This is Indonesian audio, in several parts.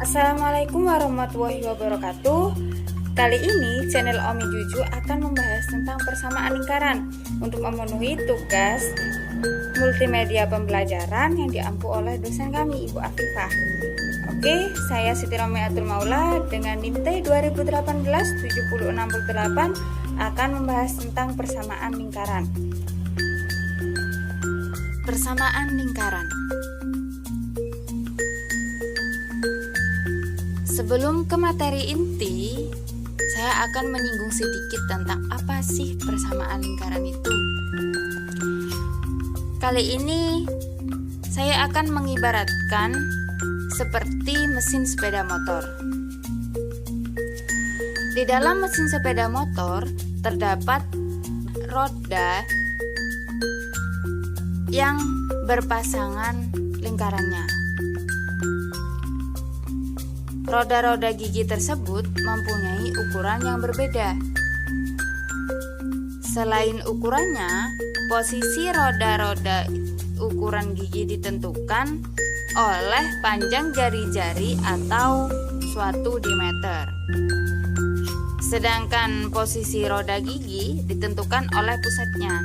Assalamualaikum warahmatullahi wabarakatuh. Kali ini channel Omi Juju akan membahas tentang persamaan lingkaran untuk memenuhi tugas multimedia pembelajaran yang diampu oleh dosen kami, Ibu Afifah. Oke, saya Siti Romiatul Maula dengan NIM 2018-7068 akan membahas tentang persamaan lingkaran. Persamaan lingkaran. Sebelum ke materi inti, saya akan menyinggung sedikit tentang apa sih persamaan lingkaran itu. Kali ini saya akan mengibaratkan seperti mesin sepeda motor. Di dalam mesin sepeda motor terdapat roda yang berpasangan lingkarannya. Roda-roda gigi tersebut mempunyai ukuran yang berbeda. Selain ukurannya, posisi roda-roda ukuran gigi ditentukan oleh panjang jari-jari atau suatu diameter. Sedangkan posisi roda gigi ditentukan oleh pusatnya.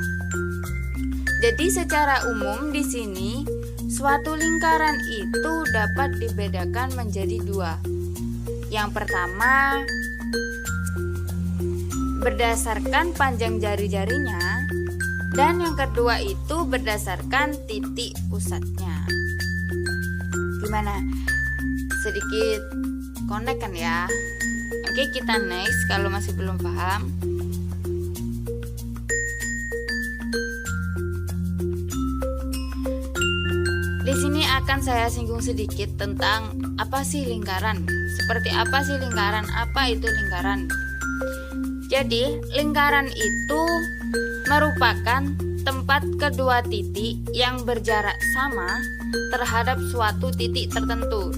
Jadi secara umum di sini suatu lingkaran itu dapat dibedakan menjadi dua. Yang pertama, berdasarkan panjang jari-jarinya, dan yang kedua itu berdasarkan titik pusatnya. Gimana? Sedikit connect kan ya? Oke, kita next kalau masih belum paham. Di sini akan saya singgung sedikit tentang apa sih lingkaran. Seperti apa sih lingkaran? Apa itu lingkaran? Jadi, lingkaran itu merupakan tempat kedua titik yang berjarak sama terhadap suatu titik tertentu.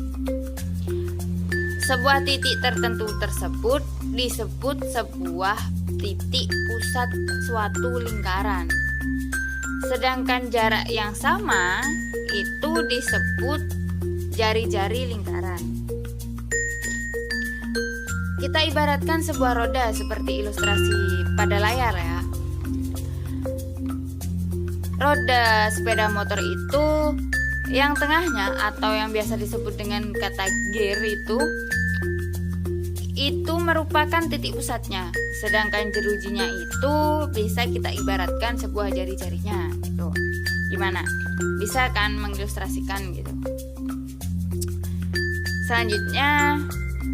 Sebuah titik tertentu tersebut disebut sebuah titik pusat suatu lingkaran. Sedangkan jarak yang sama itu disebut jari-jari lingkaran. Kita ibaratkan sebuah roda seperti ilustrasi pada layar ya. Roda sepeda motor itu yang tengahnya atau yang biasa disebut dengan kata gear itu merupakan titik pusatnya. Sedangkan jerujinya itu bisa kita ibaratkan sebuah jari-jarinya gitu. Gimana? Bisa kan mengilustrasikan gitu. Selanjutnya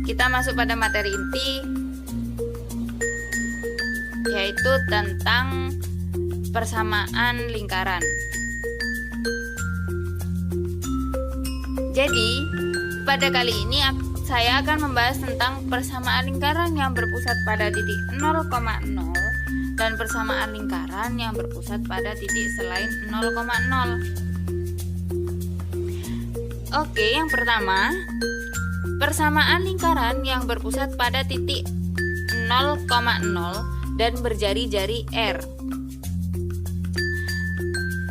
kita masuk pada materi inti, yaitu tentang persamaan lingkaran. Jadi pada kali ini saya akan membahas tentang persamaan lingkaran yang berpusat pada titik 0,0 dan persamaan lingkaran yang berpusat pada titik selain 0,0. Oke, yang pertama, persamaan lingkaran yang berpusat pada titik 0,0 dan berjari-jari R.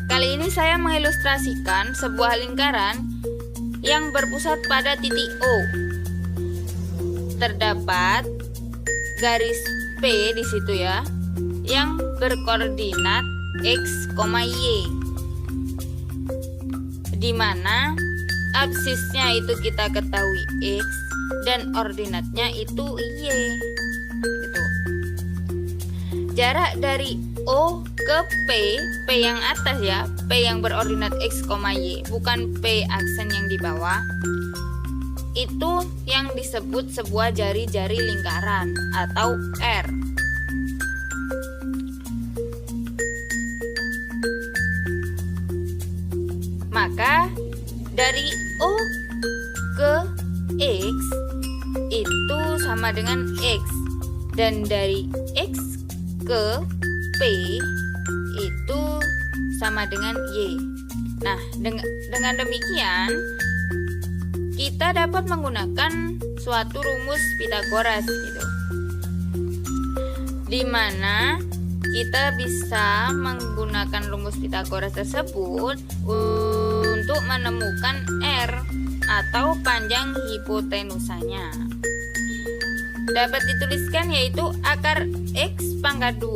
Kali ini saya mengilustrasikan sebuah lingkaran yang berpusat pada titik O. Terdapat garis P di situ ya, yang berkoordinat X, Y, di mana absisnya itu kita ketahui X dan ordinatnya itu Y gitu. Jarak dari O ke P yang atas ya, P yang berordinat X, Y, bukan P aksen yang di bawah, itu yang disebut sebuah jari-jari lingkaran atau R. Maka dari O ke X itu sama dengan X, dan dari X ke P itu sama dengan Y. Nah, dengan demikian kita dapat menggunakan suatu rumus Pythagoras gitu, di mana kita bisa menggunakan rumus Pythagoras tersebut untuk menemukan R. atau panjang hipotenusanya. Dapat dituliskan yaitu akar X pangkat 2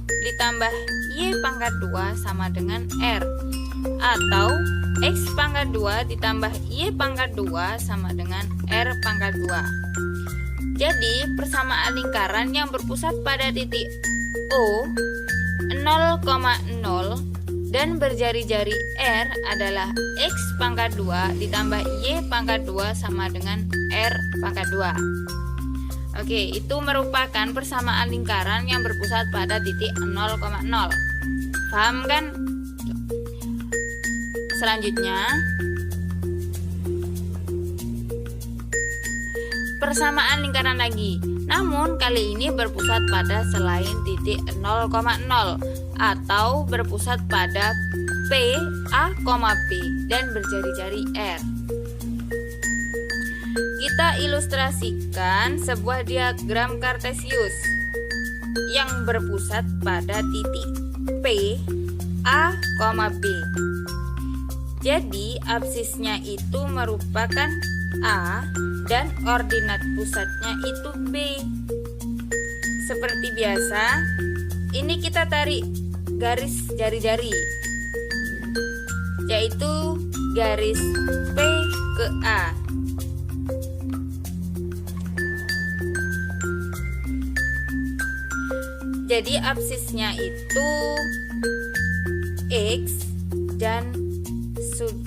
ditambah Y pangkat 2 sama dengan R, atau X pangkat 2 ditambah Y pangkat 2 sama dengan R pangkat 2. Jadi persamaan lingkaran yang berpusat pada titik O 0,0 dan berjari-jari R adalah X pangkat 2 ditambah Y pangkat 2 sama dengan R pangkat 2. Oke, itu merupakan persamaan lingkaran yang berpusat pada titik 0,0. Paham kan? Selanjutnya, persamaan lingkaran lagi. Namun kali ini berpusat pada selain titik 0,0 atau berpusat pada P, A, P dan berjari-jari R. Kita ilustrasikan sebuah diagram kartesius yang berpusat pada titik P, A, B. Jadi absisnya itu merupakan A dan ordinat pusatnya itu B. Seperti biasa, ini kita tarik garis jari-jari, yaitu garis P ke A. Jadi absisnya itu X dan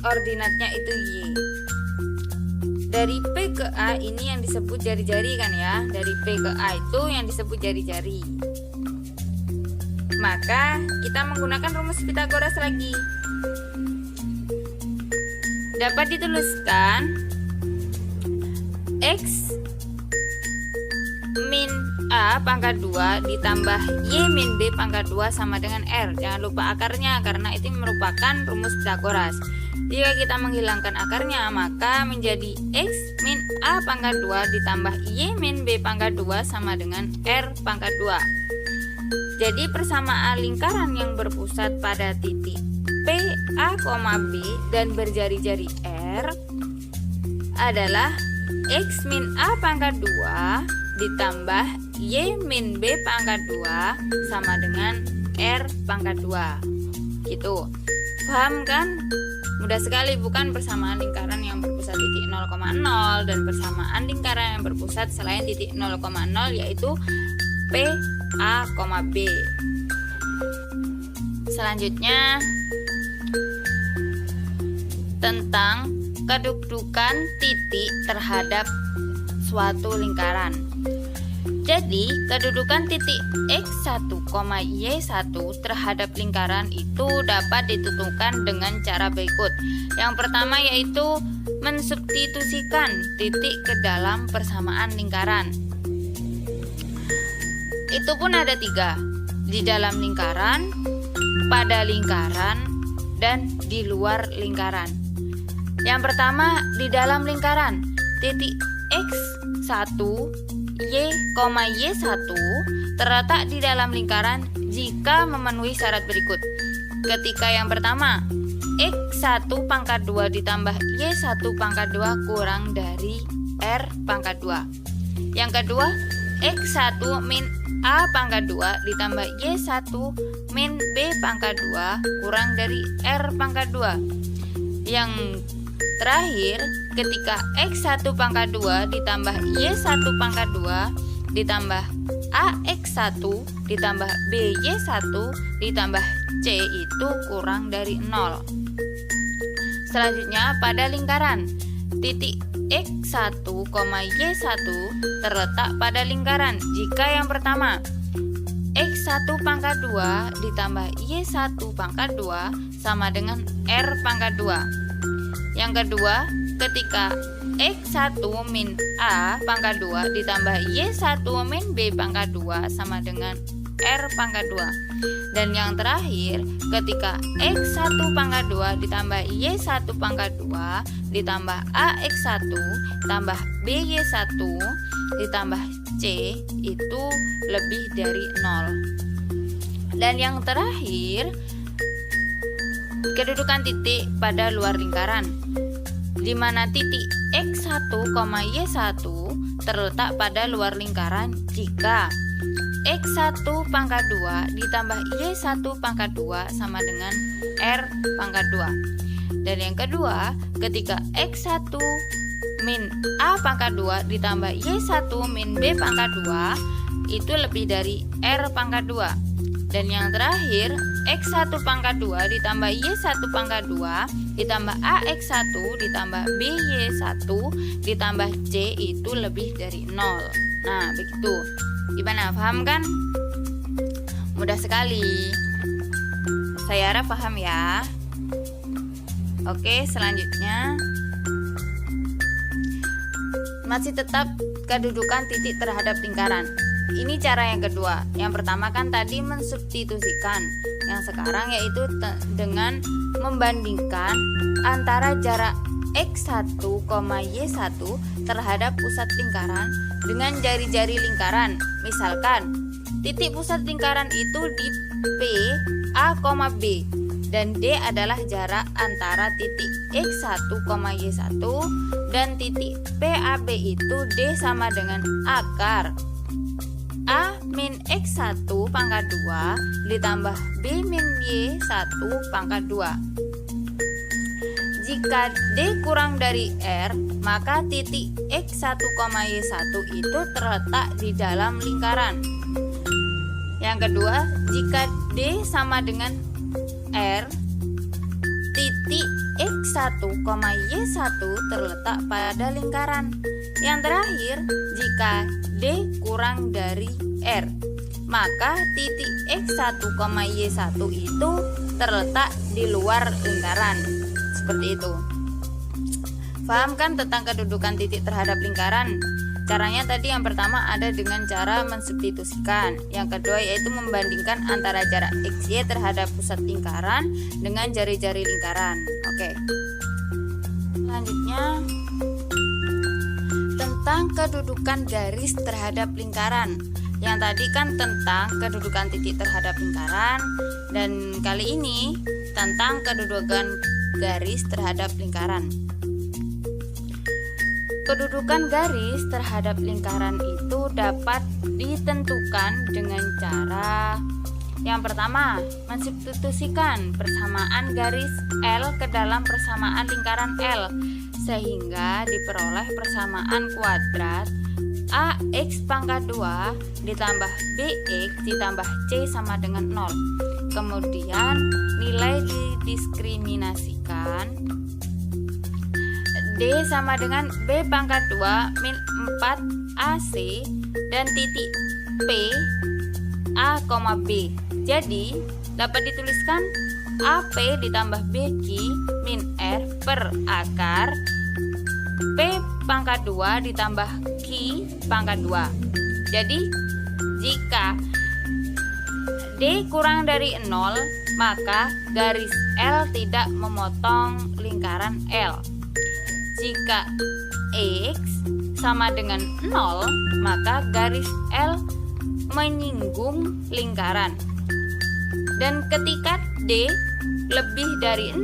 ordinatnya itu Y. Dari P ke A ini yang disebut jari-jari kan ya. Dari P ke A itu yang disebut jari-jari. Maka kita menggunakan rumus Pythagoras lagi. Dapat dituliskan X min A pangkat 2 ditambah Y min B pangkat 2 sama dengan R. Jangan lupa akarnya karena itu merupakan rumus Pythagoras. Jika kita menghilangkan akarnya, maka menjadi X min A pangkat 2 ditambah Y min B pangkat 2 sama dengan R pangkat 2. Jadi persamaan lingkaran yang berpusat pada titik P, A, B dan berjari-jari R adalah X min A pangkat 2 ditambah Y min B pangkat 2 sama dengan R pangkat 2. Gitu. Paham kan? Mudah sekali bukan? Persamaan lingkaran yang berpusat titik 0,0 dan persamaan lingkaran yang berpusat selain titik 0,0 yaitu P, A, B. Selanjutnya tentang kedudukan titik terhadap suatu lingkaran. Jadi, kedudukan titik X1, Y1 terhadap lingkaran itu dapat ditentukan dengan cara berikut. Yang pertama yaitu mensubstitusikan titik ke dalam persamaan lingkaran. Itu pun ada 3, di dalam lingkaran, pada lingkaran, dan di luar lingkaran. Yang pertama, di dalam lingkaran, titik X1, Y,Y1 terletak di dalam lingkaran jika memenuhi syarat berikut. Ketika yang pertama, X1 pangkat 2 ditambah Y1 pangkat 2 kurang dari R pangkat 2. Yang kedua, X1 min A pangkat 2 ditambah Y1 min B pangkat 2 kurang dari R pangkat 2. Yang terakhir, ketika X1 pangkat 2 ditambah Y1 pangkat 2 ditambah AX1 ditambah BY1 ditambah C itu kurang dari 0. Selanjutnya pada lingkaran, titik X1, Y1 terletak pada lingkaran jika yang pertama X1 pangkat 2 ditambah Y1 pangkat 2 sama dengan R pangkat 2. Yang kedua, ketika X1 min A pangkat 2 ditambah Y1 min B pangkat 2 sama dengan R pangkat 2. Dan yang terakhir, ketika X1 pangkat 2 ditambah Y1 pangkat 2 ditambah AX1 tambah BY1 ditambah C itu lebih dari 0. Dan yang terakhir, kedudukan titik pada luar lingkaran. di mana titik X1, Y1 terletak pada luar lingkaran jika X1 pangkat 2 ditambah Y1 pangkat 2 sama dengan R pangkat 2. Dan yang kedua, ketika X1 min A pangkat 2 ditambah Y1 min B pangkat 2 itu lebih dari R pangkat 2. Dan yang terakhir, X1 pangkat 2 ditambah Y1 pangkat 2 ditambah AX1 ditambah BY1 ditambah C itu lebih dari 0. Nah, begitu. Gimana, paham kan? Mudah sekali. Saya harap paham ya. Oke, selanjutnya masih tetap kedudukan titik terhadap lingkaran. Ini cara yang kedua. Yang pertama kan tadi mensubstitusikan. Yang sekarang yaitu dengan membandingkan antara jarak X1, Y1 terhadap pusat lingkaran dengan jari-jari lingkaran. Misalkan titik pusat lingkaran itu di P, A, B dan D adalah jarak antara titik X1, Y1 dan titik PAB itu D sama dengan akar A min X1 pangkat 2 ditambah B min Y1 pangkat 2. Jika D kurang dari R, maka titik X1, Y1 itu terletak di dalam lingkaran. Yang kedua, jika D sama dengan R, titik X1, Y1 terletak pada lingkaran. Yang terakhir, jika D kurang dari R, maka titik X1, Y1 itu terletak di luar lingkaran. Seperti itu. Paham kan tentang kedudukan titik terhadap lingkaran? Caranya tadi yang pertama ada dengan cara mensubstitusikan. Yang kedua yaitu membandingkan antara jarak XY terhadap pusat lingkaran dengan jari-jari lingkaran. Oke. Selanjutnya tentang kedudukan garis terhadap lingkaran. Yang tadi kan tentang kedudukan titik terhadap lingkaran, dan kali ini tentang kedudukan garis terhadap lingkaran. Kedudukan garis terhadap lingkaran itu dapat ditentukan dengan cara yang pertama, mensubstitusikan persamaan garis L ke dalam persamaan lingkaran L sehingga diperoleh persamaan kuadrat AX pangkat 2 ditambah BX ditambah C sama dengan 0. Kemudian nilai didiskriminasikan D sama dengan B pangkat 2 min 4 AC dan titik P A, B. Jadi dapat dituliskan AP ditambah BQ min R per akar P pangkat 2 ditambah Q pangkat 2. Jadi jika D kurang dari 0, maka garis L tidak memotong lingkaran L. Jika X sama dengan 0, maka garis L menyinggung lingkaran. Dan ketika D lebih dari 0,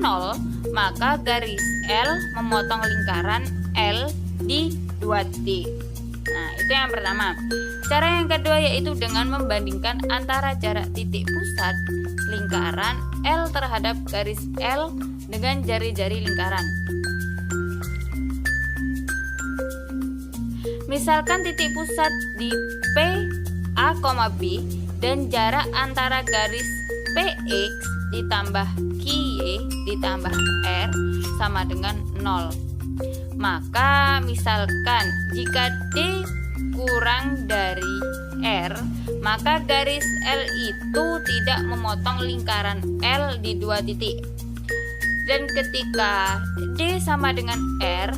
maka garis L memotong lingkaran L di 2D. Nah, itu yang pertama. Cara yang kedua yaitu dengan membandingkan antara jarak titik pusat lingkaran L terhadap garis L dengan jari-jari lingkaran. Misalkan titik pusat di P, A, B dan jarak antara garis PX ditambah QY ditambah R sama dengan 0. Maka misalkan jika D kurang dari R, maka garis L itu tidak memotong lingkaran L di 2 titik. Dan ketika D sama dengan R,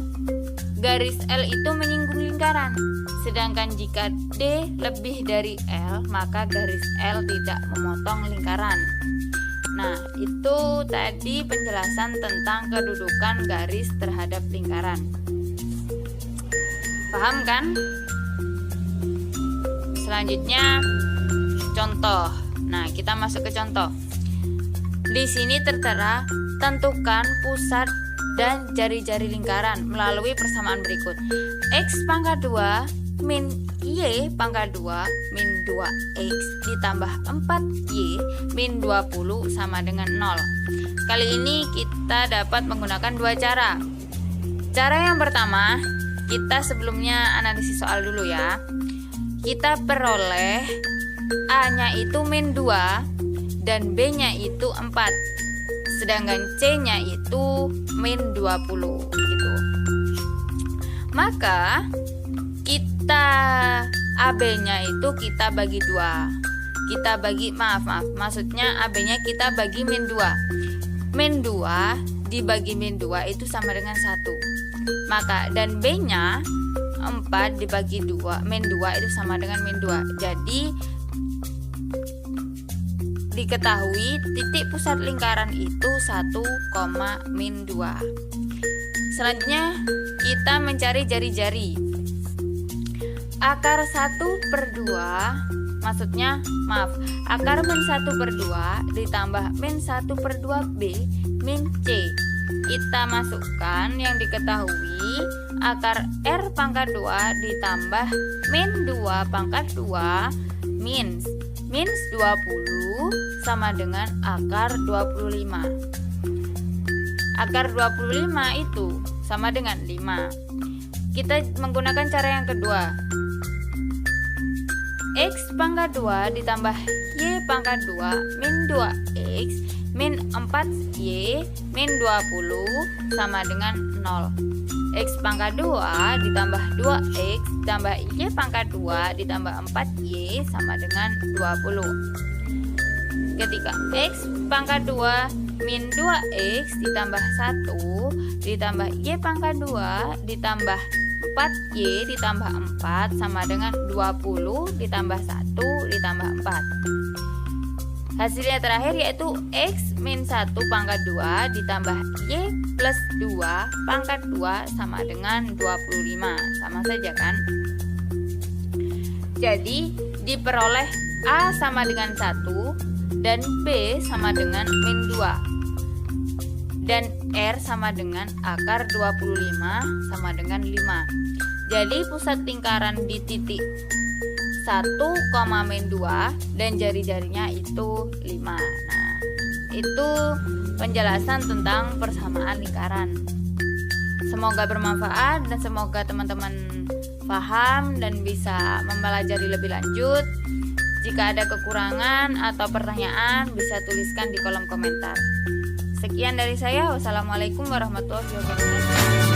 garis L itu menyinggung lingkaran. Sedangkan jika D lebih dari L, maka garis L tidak memotong lingkaran. Nah, itu tadi penjelasan tentang kedudukan garis terhadap lingkaran. Paham kan? Selanjutnya contoh. Nah, kita masuk ke contoh. Di sini tertera tentukan pusat dan jari-jari lingkaran melalui persamaan berikut. X pangkat 2 min Y pangkat 2 min 2X ditambah 4Y min 20 sama dengan 0. Kali ini kita dapat menggunakan dua cara. Cara yang pertama, kita sebelumnya analisis soal dulu ya. Kita peroleh A-nya itu min 2 dan B-nya itu 4. Sedangkan C-nya itu min 20 gitu. Maka kita AB-nya itu kita bagi 2. Kita bagi maksudnya AB-nya kita bagi min 2. Min 2 dibagi min 2 itu sama dengan 1. Maka dan B-nya 4 dibagi 2 min 2 itu sama dengan min 2. Jadi diketahui titik pusat lingkaran itu 1, min 2. Selanjutnya kita mencari jari-jari. Akar 1/2 maksudnya akar min 1/2 ditambah min 1/2 B min C. Kita masukkan yang diketahui akar R pangkat 2 ditambah min 2 pangkat 2 min 20 sama dengan akar 25. Akar 25 itu sama dengan 5. Kita menggunakan cara yang kedua. X pangkat 2 ditambah Y pangkat 2 min 2X min 4Y min 20 sama dengan 0. X pangkat 2 ditambah 2X ditambah Y pangkat 2 ditambah 4Y sama dengan 20. Ketika X pangkat 2 min 2X ditambah 1 ditambah Y pangkat 2 ditambah 4Y ditambah 4 sama dengan 20 ditambah 1 ditambah 4. Hasilnya terakhir yaitu X min 1 pangkat 2 ditambah Y plus 2 pangkat 2 sama dengan 25. Sama saja kan? Jadi diperoleh A sama dengan 1 dan B sama dengan min 2 dan R sama dengan akar 25 sama dengan 5. Jadi pusat lingkaran di titik 1, min 2 dan jari-jarinya itu 5. Nah, itu penjelasan tentang persamaan lingkaran. Semoga bermanfaat dan semoga teman-teman paham dan bisa mempelajari lebih lanjut. Jika ada kekurangan atau pertanyaan bisa tuliskan di kolom komentar. Sekian dari saya. Wassalamualaikum warahmatullahi wabarakatuh.